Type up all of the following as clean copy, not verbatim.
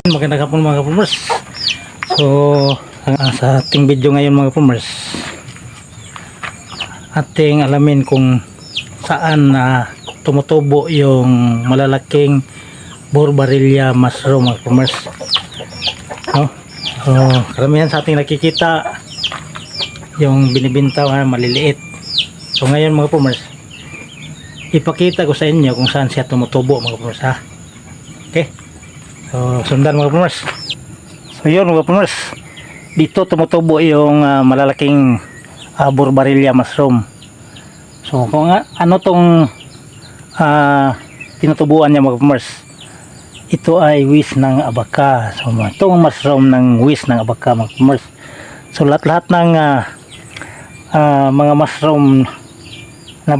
Magandang hapon mga kapumers. So sa ating video ngayon mga kapumers, ating alamin kung saan na tumutubo yung malalaking Borbarilla mushroom mga kapumers, no? So karamihan sa ating nakikita yung binibinta maliliit. So ngayon mga kapumers, ipakita ko sa inyo kung saan siya tumutubo mga kapumers, ha? Okay, so sundan mga kapumers. So yun mga kapumers, dito tumutubo yung malalaking Borbarilla mushroom. So kung ano tong tinutubuan niya mga kapumers, ito ay wis ng abaka. So itong mushroom ng wis ng abaka mga kapumers. So lahat-lahat ng mga mushroom na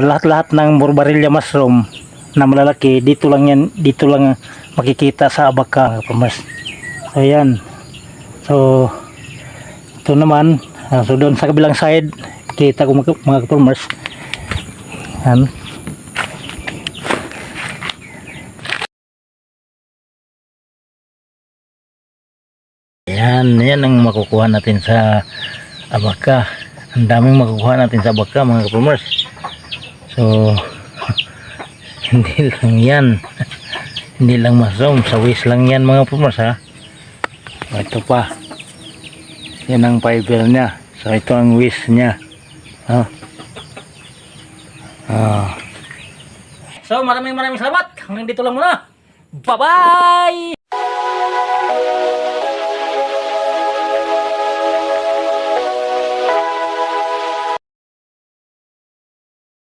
lahat-lahat ng Borbarilla mushroom na malalaki, dito lang makikita sa abaka mga kapumers. So ayan. So ito naman, so doon sa kabilang side kita ko mga kapumers. Yan. Yan ang makukuha natin sa abaka. Ang daming makukuha natin sa abaka mga kapumers. So hindi lang yan, hindi lang mushroom, sa wis lang yan mga kapumers, ha. Ito pa, yan ang fiber niya. So ito ang wis niya, ha. So maraming salamat. Hanggang dito lang muna. Bye bye.